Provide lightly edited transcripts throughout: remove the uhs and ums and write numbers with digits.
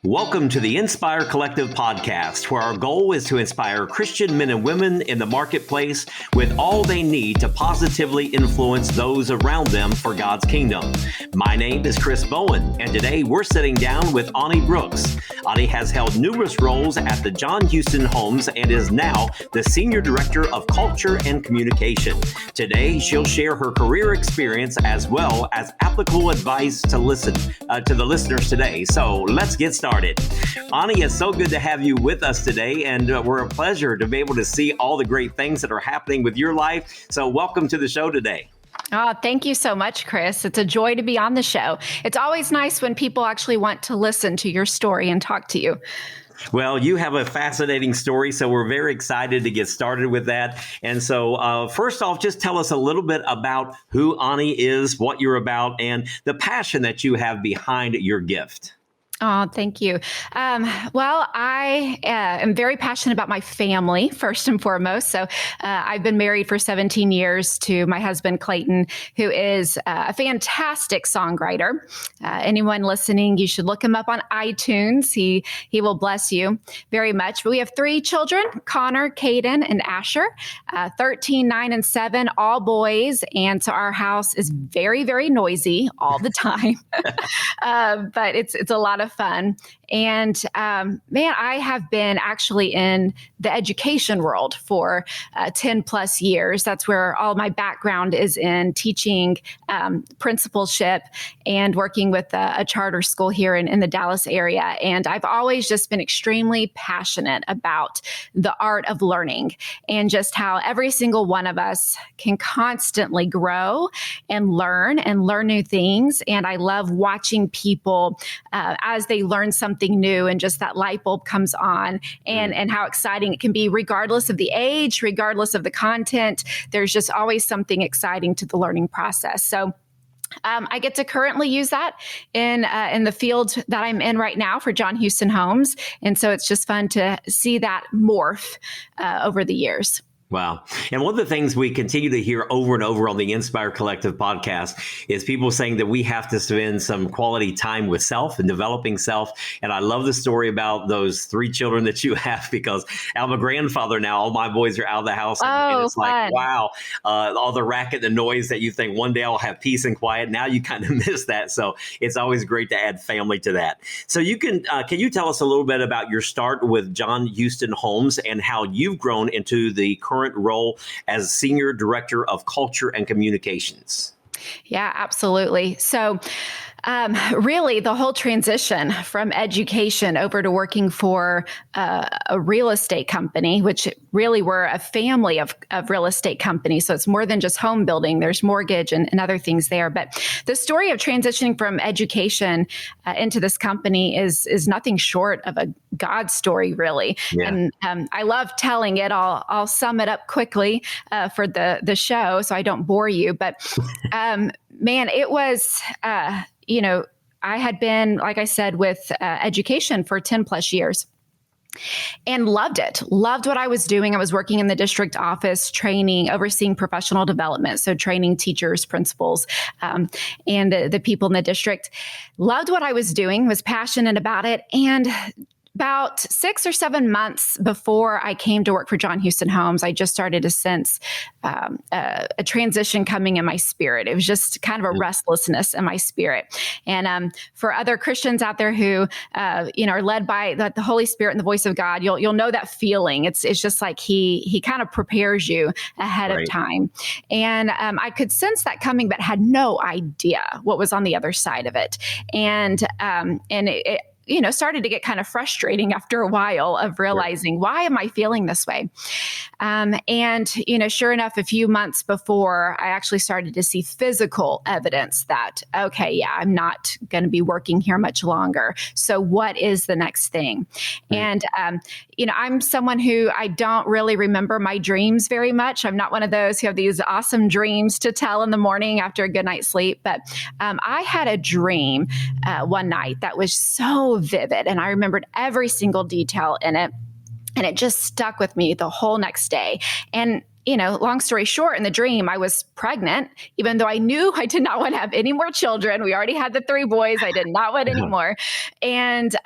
Welcome to the Inspire Collective podcast, where our goal is to inspire Christian men and women in the marketplace with all they need to positively influence those around them for God's kingdom. My name is Chris Bowen, and today we're sitting down with Aunie Brooks. Aunie has held numerous roles at the John Houston Homes and is now the Senior Director of Culture and Communication. Today, she'll share her career experience as well as applicable advice to the listeners today. So let's get started. Aunie, it's so good to have you with us today, and we're a pleasure to be able to see all the great things that are happening with your life. So welcome to the show today. Oh, thank you so much, Chris. It's a joy to be on the show. It's always nice when people actually want to listen to your story and talk to you. Well, you have a fascinating story, so we're very excited to get started with that. And so first off, just tell us a little bit about who Aunie is, what you're about, and the passion that you have behind your gift. Oh, thank you. Well, I am very passionate about my family, first and foremost. So I've been married for 17 years to my husband, Clayton, who is a fantastic songwriter. Anyone listening, you should look him up on iTunes. He will bless you very much. But we have 3 children, Connor, Caden, and Asher, 13, 9, and 7, all boys. And so our house is very, very noisy all the time. But it's a lot of fun. And I have been actually in the education world for 10 plus years. That's where all my background is in teaching principalship and working with a charter school here in the Dallas area. And I've always just been extremely passionate about the art of learning and just how every single one of us can constantly grow and learn new things. And I love watching people as they learn something new and just that light bulb comes on and how exciting it can be, regardless of the age, regardless of the content. There's just always something exciting to the learning process. So I get to currently use that in the field that I'm in right now for John Houston Homes. And so it's just fun to see that morph over the years. Wow. And one of the things we continue to hear over and over on the Inspire Collective podcast is people saying that we have to spend some quality time with self and developing self. And I love the story about those 3 children that you have, because I'm a grandfather now. All my boys are out of the house. And it's like, wow, all the racket, the noise that you think one day I'll have peace and quiet. Now you kind of miss that. So it's always great to add family to that. So can you tell us a little bit about your start with John Houston Homes and how you've grown into the current role as Senior Director of Culture and Communications? Yeah, absolutely. So really, the whole transition from education over to working for a real estate company, which really we're a family of real estate companies. So it's more than just home building. There's mortgage and other things there. But the story of transitioning from education into this company is nothing short of a God story, really. Yeah. And I love telling it. I'll sum it up quickly for the show so I don't bore you. But man, it was... I had been, like I said, with education for 10 plus years and loved it. Loved what I was doing. I was working in the district office, overseeing professional development. So training teachers, principals, and the people in the district. Loved what I was doing, was passionate about it. And about 6 or 7 months before I came to work for John Houston Homes, I just started to sense a transition coming in my spirit. It was just kind of a restlessness in my spirit. And for other Christians out there who are led by the Holy Spirit and the voice of God, you'll know that feeling. It's just like He kind of prepares you ahead of time. And I could sense that coming, but had no idea what was on the other side of it. And it started to get kind of frustrating after a while of realizing, why am I feeling this way? Sure enough, a few months before, I actually started to see physical evidence that, I'm not going to be working here much longer. So what is the next thing? And, I'm someone who I don't really remember my dreams very much. I'm not one of those who have these awesome dreams to tell in the morning after a good night's sleep. But I had a dream one night that was so vivid, and I remembered every single detail in it. And it just stuck with me the whole next day. And long story short, in the dream, I was pregnant, even though I knew I did not want to have any more children. We already had the 3 boys. I did not want any more. And,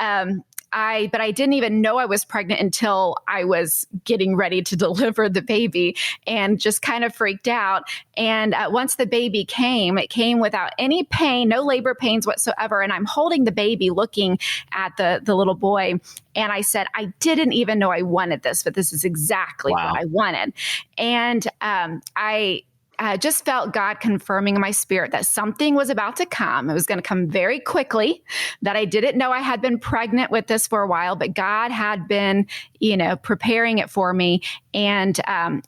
but I didn't even know I was pregnant until I was getting ready to deliver the baby, and just kind of freaked out. And once the baby came, it came without any pain, no labor pains whatsoever. And I'm holding the baby, looking at the little boy. And I said, I didn't even know I wanted this, but this is exactly what I wanted. And I just felt God confirming in my spirit that something was about to come. It was going to come very quickly, that I didn't know I had been pregnant with this for a while, but God had been, preparing it for me. And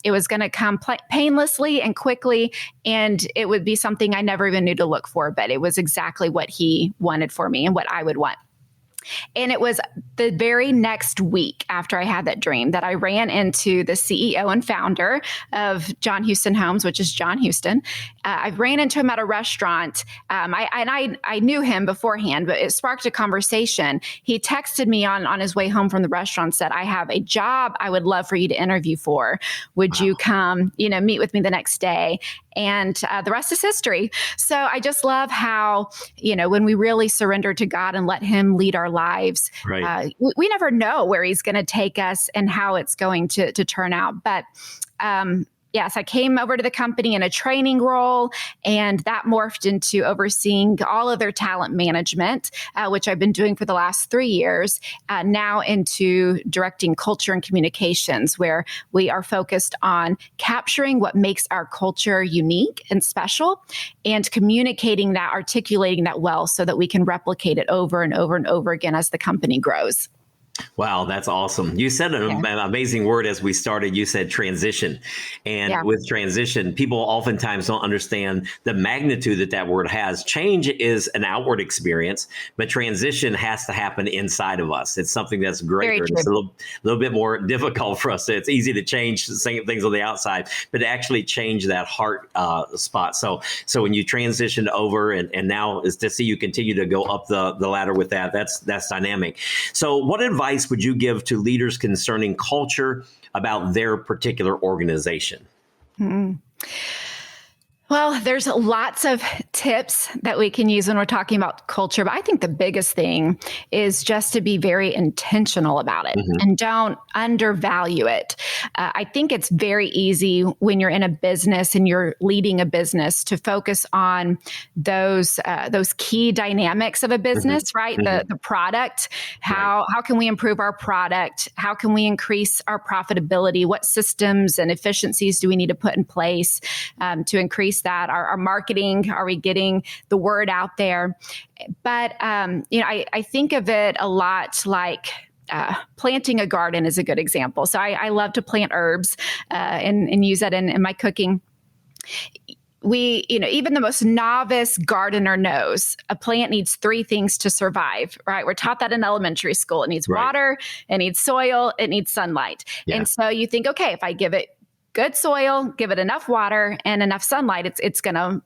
it was going to come painlessly and quickly. And it would be something I never even knew to look for, but it was exactly what He wanted for me and what I would want. And it was the very next week after I had that dream that I ran into the CEO and founder of John Houston Homes, which is John Houston. I ran into him at a restaurant. I knew him beforehand, but it sparked a conversation. He texted me on his way home from the restaurant, said, I have a job I would love for you to interview for. Would you come, meet with me the next day? And the rest is history. So I just love how, when we really surrender to God and let Him lead our lives, we never know where He's going to take us and how it's going to turn out. But yes, I came over to the company in a training role, and that morphed into overseeing all of their talent management, which I've been doing for the last 3 years, now into directing culture and communications, where we are focused on capturing what makes our culture unique and special and communicating that, articulating that well so that we can replicate it over and over and over again as the company grows. Wow, that's awesome. You said an amazing word as we started. You said transition. And with transition, people oftentimes don't understand the magnitude that word has. Change is an outward experience, but transition has to happen inside of us. It's something that's greater. It's a little bit more difficult for us. It's easy to change things on the outside, but to actually change that heart spot. So when you transition over and now is to see you continue to go up the ladder with that's dynamic. So what advice would you give to leaders concerning culture about their particular organization? Mm-hmm. Well, there's lots of tips that we can use when we're talking about culture, but I think the biggest thing is just to be very intentional about it and don't undervalue it. I think it's very easy when you're in a business and you're leading a business to focus on those key dynamics of a business, right? The product, how can we improve our product? How can we increase our profitability? What systems and efficiencies do we need to put in place to increase that? Our marketing, are we getting the word out there? But, I think of it a lot like planting a garden is a good example. So I love to plant herbs and use that in my cooking. We, even the most novice gardener knows a plant needs 3 things to survive, right? We're taught that in elementary school. It needs water, it needs soil, it needs sunlight. And so you think, okay, if I give it good soil, give it enough water and enough sunlight, it's going to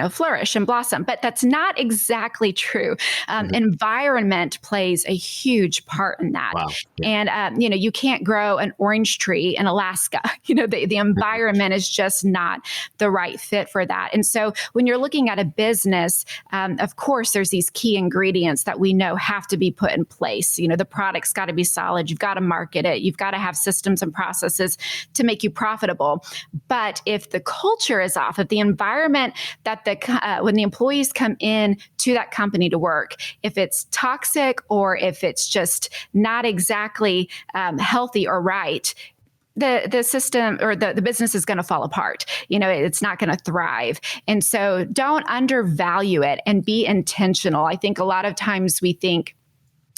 flourish and blossom. But that's not exactly true. Environment plays a huge part in that. Wow. And, you can't grow an orange tree in Alaska. The environment is just not the right fit for that. And so when you're looking at a business, of course, there's these key ingredients that we know have to be put in place. The product's got to be solid. You've got to market it. You've got to have systems and processes to make you profitable. But if the culture is off, if the environment that when the employees come in to that company to work, if it's toxic or if it's just not exactly healthy or right, the system or the business is going to fall apart. It's not going to thrive. And so don't undervalue it and be intentional. I think a lot of times we think,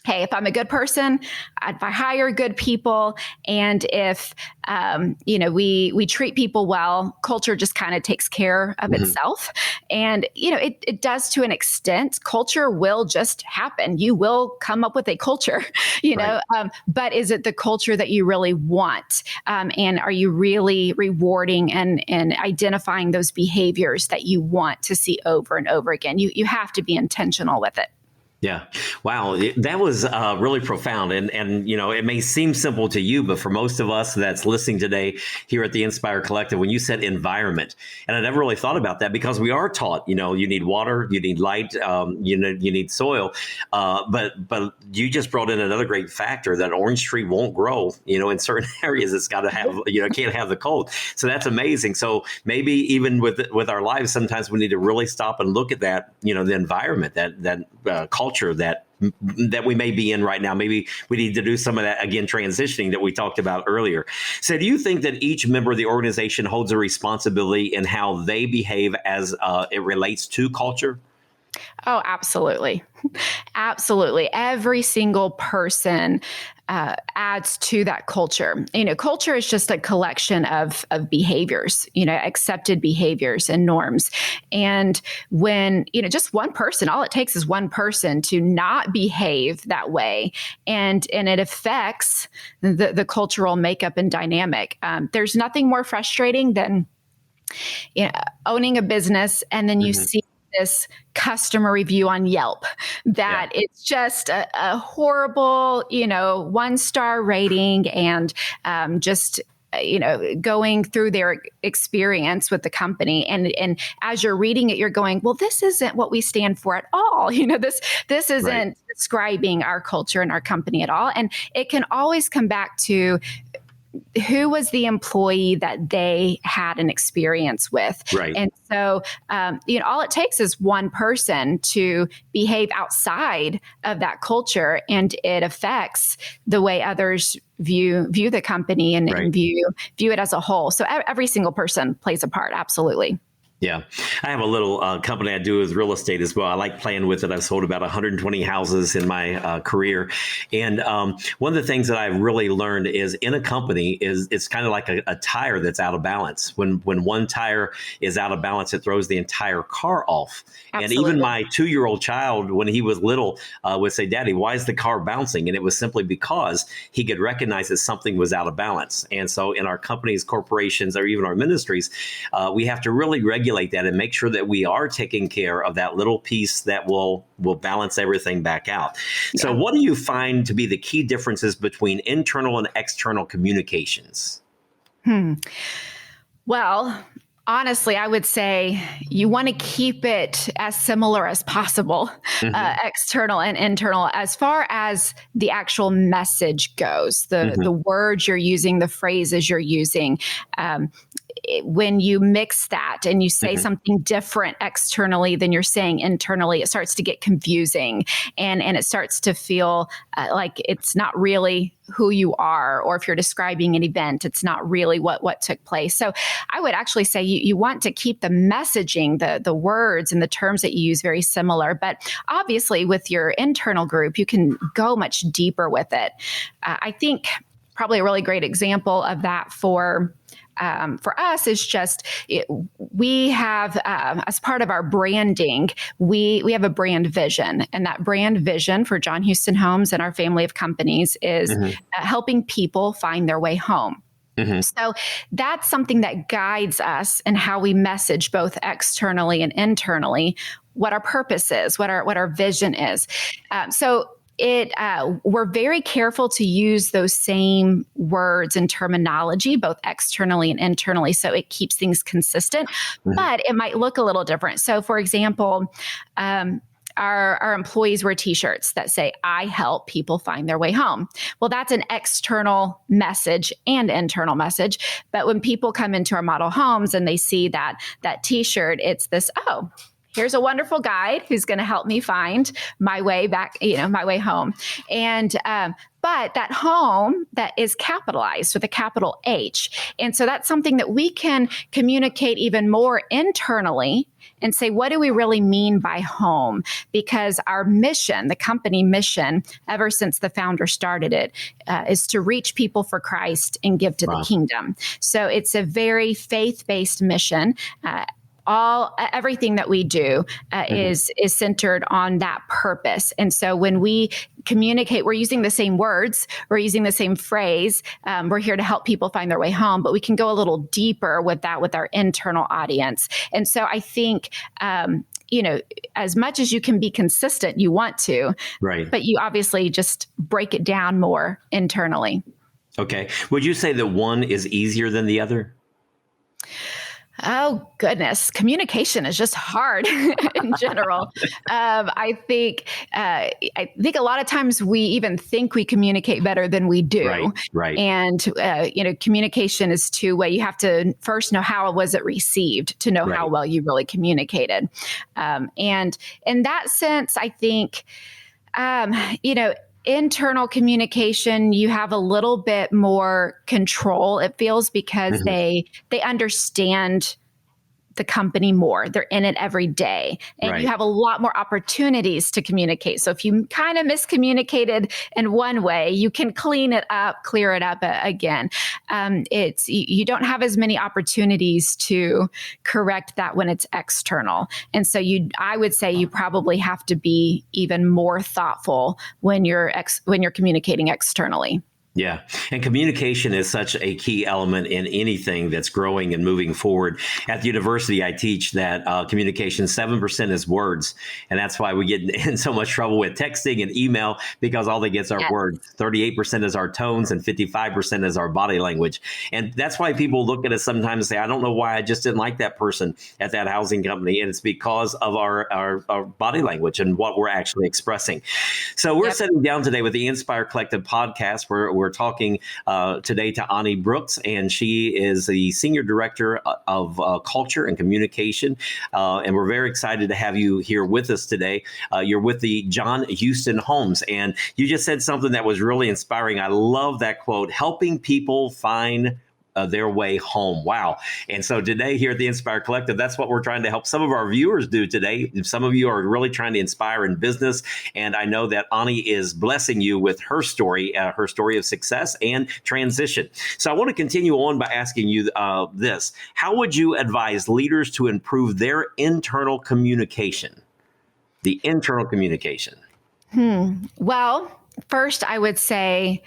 hey, if I'm a good person, if I hire good people, and if we treat people well, culture just kind of takes care of itself. And it does to an extent. Culture will just happen. You will come up with a culture, but is it the culture that you really want? And are you really rewarding and identifying those behaviors that you want to see over and over again? You have to be intentional with it. Yeah. Wow. That was really profound. And, it may seem simple to you, but for most of us that's listening today here at the Inspire Collective, when you said environment, and I never really thought about that because we are taught, you need water, you need light, you need soil. But you just brought in another great factor that orange tree won't grow, in certain areas. It's got to have, can't have the cold. So that's amazing. So maybe even with our lives, sometimes we need to really stop and look at that, the environment, that culture that we may be in right now. Maybe we need to do some of that, again, transitioning that we talked about earlier. So do you think that each member of the organization holds a responsibility in how they behave as it relates to culture? Oh, absolutely. Absolutely. Every single person adds to that culture. Culture is just a collection of behaviors, accepted behaviors and norms. And when, just one person, all it takes is one person to not behave that way. And it affects the cultural makeup and dynamic. There's nothing more frustrating than owning a business and then you see this customer review on Yelp that it's just a horrible, 1-star rating and just going through their experience with the company. And as you're reading it, you're going, well, this isn't what we stand for at all. This isn't describing our culture and our company at all. And it can always come back to who was the employee that they had an experience with. Right. And so, all it takes is one person to behave outside of that culture, and it affects the way others view the company and view it as a whole. So every single person plays a part. Absolutely. Yeah. I have a little company I do with real estate as well. I like playing with it. I've sold about 120 houses in my career. And one of the things that I've really learned is in a company is it's kind of like a tire that's out of balance. When one tire is out of balance, it throws the entire car off. Absolutely. And even my 2-year-old child, when he was little, would say, Daddy, why is the car bouncing? And it was simply because he could recognize that something was out of balance. And so in our companies, corporations, or even our ministries, we have to really regulate that and make sure that we are taking care of that little piece that will balance everything back out. Yeah. So what do you find to be the key differences between internal and external communications? Well, honestly, I would say you want to keep it as similar as possible, external and internal, as far as the actual message goes, the words you're using, the phrases you're using. When you mix that and you say something different externally than you're saying internally, it starts to get confusing and it starts to feel like it's not really who you are, or if you're describing an event, it's not really what took place. So I would actually say you want to keep the messaging, the words and the terms that you use very similar. But obviously with your internal group, you can go much deeper with it. I think probably a really great example of that for us is just we have as part of our branding, we have a brand vision, and that brand vision for John Houston Homes and our family of companies is helping people find their way home. So that's something that guides us in how we message both externally and internally, what our purpose is, what our vision is. We're very careful to use those same words and terminology, both externally and internally, so it keeps things consistent, but it might look a little different. So for example, our employees wear t-shirts that say, I help people find their way home. Well, that's an external message and internal message. But when people come into our model homes and they see that t-shirt, it's this, here's a wonderful guide who's going to help me find my way back, my way home. And, but that home that is capitalized with a capital H. And so that's something that we can communicate even more internally and say, what do we really mean by home? Because our mission, the company mission, ever since the founder started it, is to reach people for Christ and give to the kingdom. So it's a very faith-based mission. Everything that we do is centered on that purpose. And so when we communicate, we're using the same words, we're using the same phrase. We're here to help people find their way home, but we can go a little deeper with that with our internal audience. And so I think as much as you can be consistent, you want to, Right. but you obviously just break it down more internally. Okay. Would you say that one is easier than the other? Oh, goodness. Communication is just hard in general. I think a lot of times we even think we communicate better than we do. Right. And, communication is two-way. You have to first know how was it received to know how well you really communicated. And in that sense, I think, internal communication, you have a little bit more control, it feels, because they understand the company more. They're in it every day. And you have a lot more opportunities to communicate. So if you kind of miscommunicated in one way, you can clean it up, clear it up again. You don't have as many opportunities to correct that when it's external. And so I would say you probably have to be even more thoughtful when you're communicating externally. Yeah. And communication is such a key element in anything that's growing and moving forward. At the university, I teach that communication, 7% is words. And that's why we get in so much trouble with texting and email, because all they get is our words. 38% is our tones and 55% is our body language. And that's why people look at us sometimes and say, I don't know why I just didn't like that person at that housing company. And it's because of our body language and what we're actually expressing. So we're sitting down today with the Inspire Collective podcast, where we're talking today to Aunie Brooks, and she is the Senior Director of Culture and Communication. And we're very excited to have you here with us today. You're with the John Houston Homes, and you just said something that was really inspiring. I love that quote, helping people find their way home. Wow. And so today here at the Inspire Collective, that's what we're trying to help some of our viewers do today. Some of you are really trying to inspire in business. And I know that Aunie is blessing you with her story of success and transition. So I want to continue on by asking you this. How would you advise leaders to improve their internal communication? The internal communication. Well, first I would say,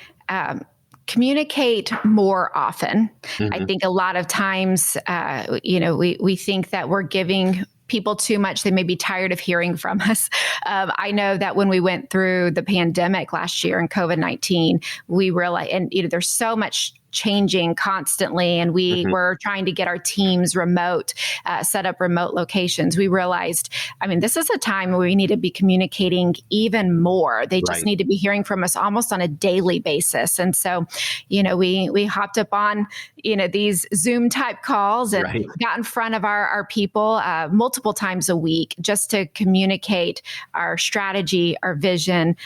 communicate more often. I think a lot of times, we think that we're giving people too much. They may be tired of hearing from us. I know that when we went through the pandemic last year and COVID-19, we realized, and there's so much changing constantly, and we were trying to get our teams remote, set up remote locations. We realized, this is a time where we need to be communicating even more. They just need to be hearing from us almost on a daily basis. And so, we hopped up on, these Zoom type calls and got in front of our people multiple times a week just to communicate our strategy, our vision,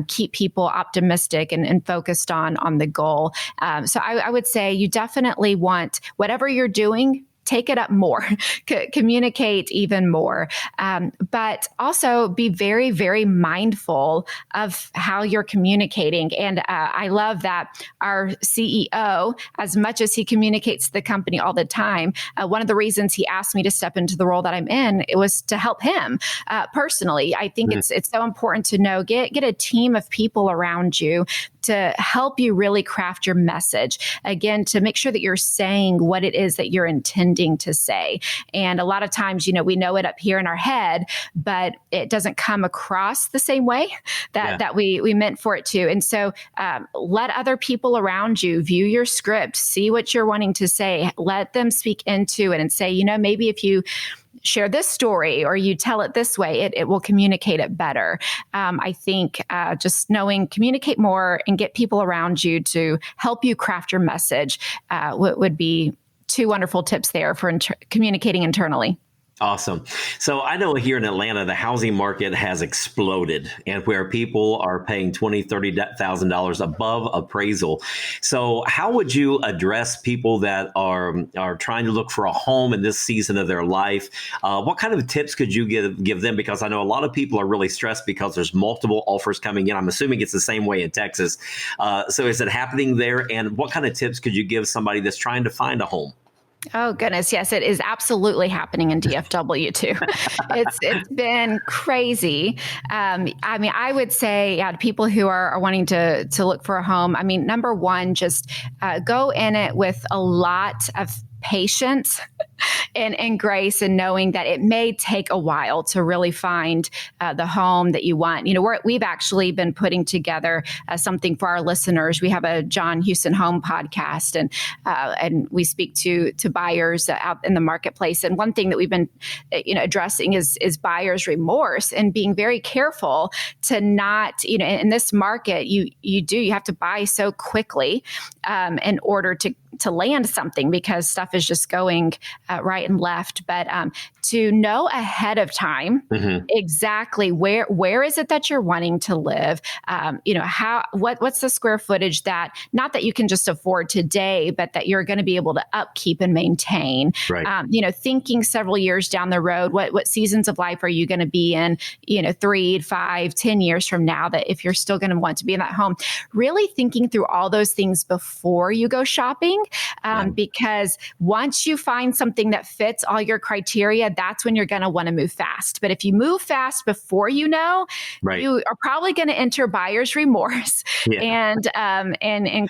keep people optimistic and focused on the goal. So I would say you definitely want, whatever you're doing, take it up more, communicate even more, but also be very, very mindful of how you're communicating. And I love that our CEO, as much as he communicates to the company all the time, one of the reasons he asked me to step into the role that I'm in, it was to help him personally. I think it's so important to know, get a team of people around you to help you really craft your message. Again, to make sure that you're saying what it is that you're intending to say. And a lot of times, we know it up here in our head, but it doesn't come across the same way that we meant for it to. And so let other people around you view your script, see what you're wanting to say, let them speak into it and say, maybe if you share this story or you tell it this way, it will communicate it better. I think just knowing, communicate more and get people around you to help you craft your message would be two wonderful tips there for communicating internally. Awesome. So I know here in Atlanta, the housing market has exploded, and where people are paying $20,000, $30,000 above appraisal. So how would you address people that are trying to look for a home in this season of their life? What kind of tips could you give them? Because I know a lot of people are really stressed because there's multiple offers coming in. I'm assuming it's the same way in Texas. So is it happening there? And what kind of tips could you give somebody that's trying to find a home? Oh, goodness. Yes, it is absolutely happening in DFW too. It's been crazy. I would say, to people who are wanting to look for a home, number one, just go in it with a lot of patience and grace, and knowing that it may take a while to really find the home that you want. We've actually been putting together something for our listeners. We have a John Houston Home podcast, and we speak to buyers out in the marketplace. And one thing that we've been addressing is buyer's remorse, and being very careful to not, in this market, you have to buy so quickly in order to land something, because stuff is just going right and left. But to know ahead of time exactly where is it that you're wanting to live, what's the square footage that, not that you can just afford today, but that you're going to be able to upkeep and maintain. Right. Thinking several years down the road, what seasons of life are you going to be in, 3, 5, 10 years from now, that if you're still going to want to be in that home, really thinking through all those things before you go shopping. Because once you find something that fits all your criteria, that's when you're going to want to move fast. But if you move fast before you know, you are probably going to enter buyer's remorse and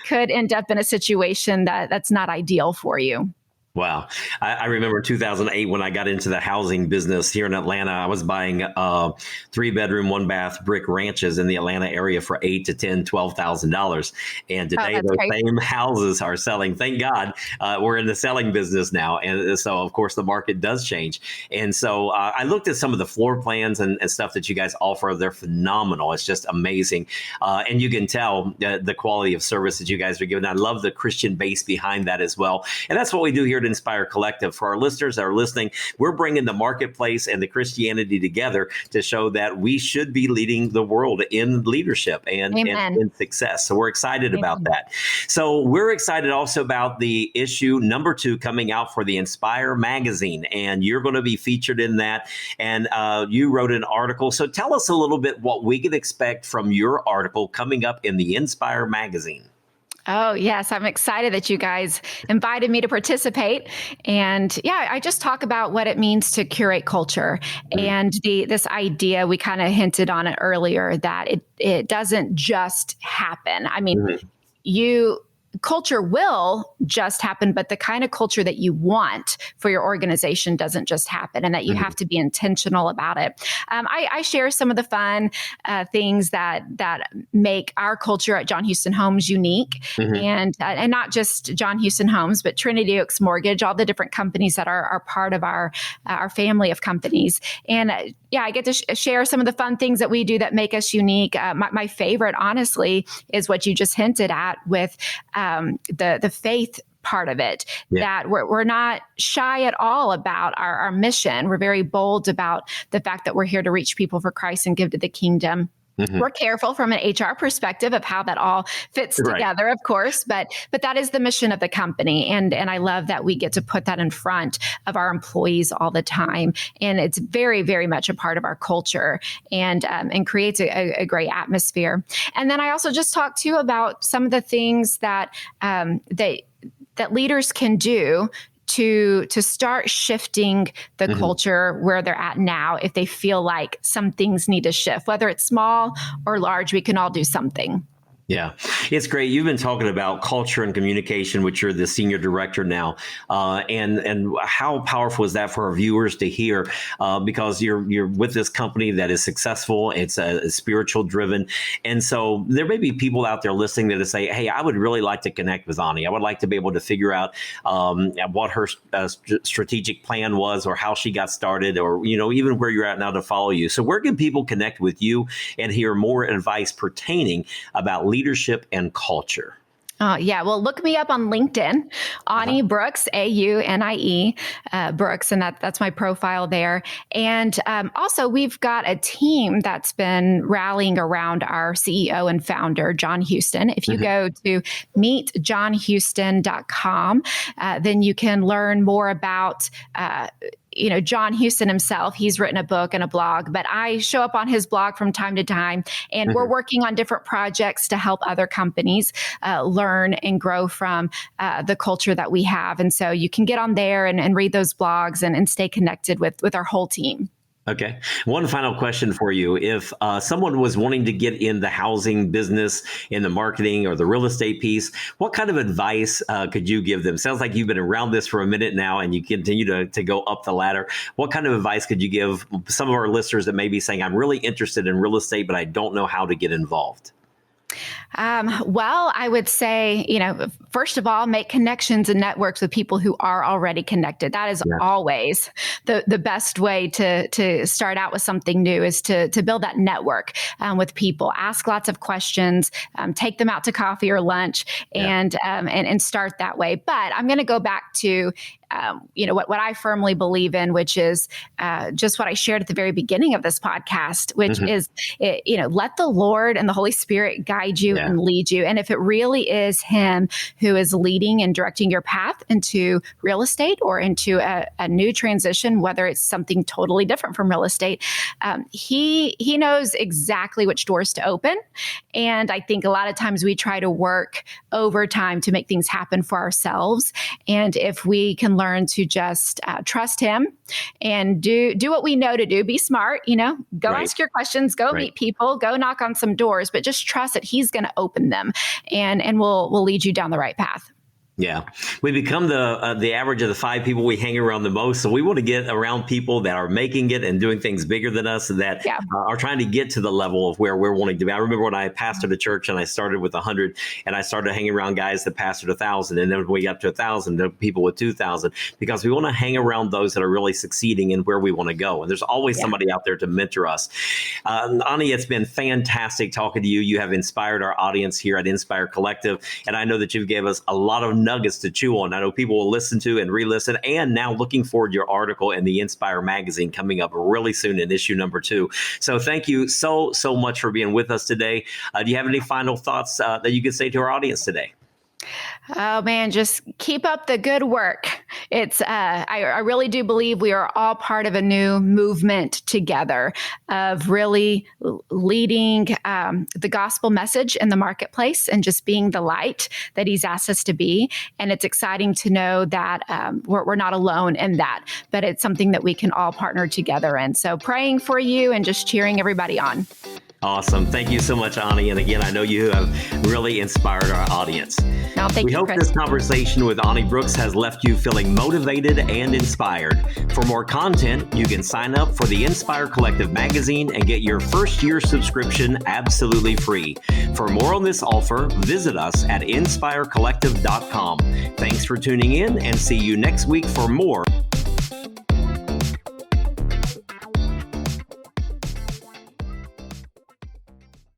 could end up in a situation that's not ideal for you. Wow. I remember 2008 when I got into the housing business here in Atlanta. I was buying 3-bedroom, 1-bath brick ranches in the Atlanta area for $8,000 to $10,000, $12,000. And today those same houses are selling. Thank God we're in the selling business now. And so, of course, the market does change. And so I looked at some of the floor plans and stuff that you guys offer. They're phenomenal. It's just amazing. And you can tell the quality of service that you guys are giving. I love the Christian base behind that as well. And that's what we do here at Inspire Collective. For our listeners that are listening, we're bringing the marketplace and the Christianity together to show that we should be leading the world in leadership and in success. So we're excited about that. So we're excited also about the issue number 2 coming out for the Inspire magazine, and you're going to be featured in that. And you wrote an article. So tell us a little bit what we can expect from your article coming up in the Inspire magazine. Oh, yes. I'm excited that you guys invited me to participate. And I just talk about what it means to curate culture and this idea, we kind of hinted on it earlier, that it doesn't just happen. I mean, culture will just happen, but the kind of culture that you want for your organization doesn't just happen, and that you have to be intentional about it. I share some of the fun things that make our culture at John Houston Homes unique, and not just John Houston Homes, but Trinity Oaks Mortgage, all the different companies that are part of our family of companies. And I get to share some of the fun things that we do that make us unique. My favorite, honestly, is what you just hinted at with the faith part of it, that we're not shy at all about our mission. We're very bold about the fact that we're here to reach people for Christ and give to the kingdom. We're careful from an HR perspective of how that all fits together, of course, but that is the mission of the company. And I love that we get to put that in front of our employees all the time. And it's very, very much a part of our culture, and creates a great atmosphere. And then I also just talked too about some of the things that leaders can do to start shifting the culture where they're at now, if they feel like some things need to shift, whether it's small or large, we can all do something. Yeah, it's great. You've been talking about culture and communication, which you're the senior director now, and how powerful is that for our viewers to hear? Because you're with this company that is successful. It's spiritual driven, and so there may be people out there listening that say, "Hey, I would really like to connect with Aunie. I would like to be able to figure out what her strategic plan was, or how she got started, or even where you're at now to follow you." So where can people connect with you and hear more advice pertaining about leadership and culture? Well, look me up on LinkedIn, Aunie Brooks, AUNIE Brooks, and that's my profile there. And also, we've got a team that's been rallying around our CEO and founder, John Houston. If you go to meetjohnhouston.com, then you can learn more about John Houston himself. He's written a book and a blog, but I show up on his blog from time to time, and we're working on different projects to help other companies learn and grow from the culture that we have. And so you can get on there and read those blogs and stay connected with our whole team. Okay. One final question for you. If someone was wanting to get in the housing business, in the marketing or the real estate piece, what kind of advice could you give them? Sounds like you've been around this for a minute now and you continue to go up the ladder. What kind of advice could you give some of our listeners that may be saying, I'm really interested in real estate, but I don't know how to get involved? Well, I would say, first of all, make connections and networks with people who are already connected. That is always the best way to start out with something new, is to build that network with people. Ask lots of questions, take them out to coffee or lunch, and start that way. But I'm going to go back to what I firmly believe in, which is just what I shared at the very beginning of this podcast, which is, let the Lord and the Holy Spirit guide you and lead you. And if it really is Him who is leading and directing your path into real estate or into a new transition, whether it's something totally different from real estate, He knows exactly which doors to open. And I think a lot of times we try to work overtime to make things happen for ourselves. And if we can learn to just trust Him and do what we know to do, be smart, go ask your questions, go meet people, go knock on some doors, but just trust that He's going to open them and will lead you down the right path. Yeah, we become the average of the 5 people we hang around the most. So we want to get around people that are making it and doing things bigger than us, that are trying to get to the level of where we're wanting to be. I remember when I pastored a church and I started with 100, and I started hanging around guys that pastored 1,000, and then when we got to 1,000, the people with 2,000, because we want to hang around those that are really succeeding in where we want to go. And there's always somebody out there to mentor us. Aunie, it's been fantastic talking to you. You have inspired our audience here at Inspire Collective, and I know that you gave us a lot of nuggets to chew on. I know people will listen to and re-listen, and now looking forward to your article in the Inspire magazine coming up really soon in issue number 2. So thank you so much for being with us today. Do you have any final thoughts that you could say to our audience today? Oh man, just keep up the good work. It's I really do believe we are all part of a new movement together of really leading the gospel message in the marketplace and just being the light that He's asked us to be. And it's exciting to know that we're not alone in that, but it's something that we can all partner together in. So praying for you and just cheering everybody on. Awesome. Thank you so much, Aunie. And again, I know you have really inspired our audience. No, thank you, we hope Chris. This conversation with Aunie Brooks has left you feeling motivated and inspired. For more content, you can sign up for the Inspire Collective magazine and get your first-year subscription absolutely free. For more on this offer, visit us at inspirecollective.com. Thanks for tuning in, and see you next week for more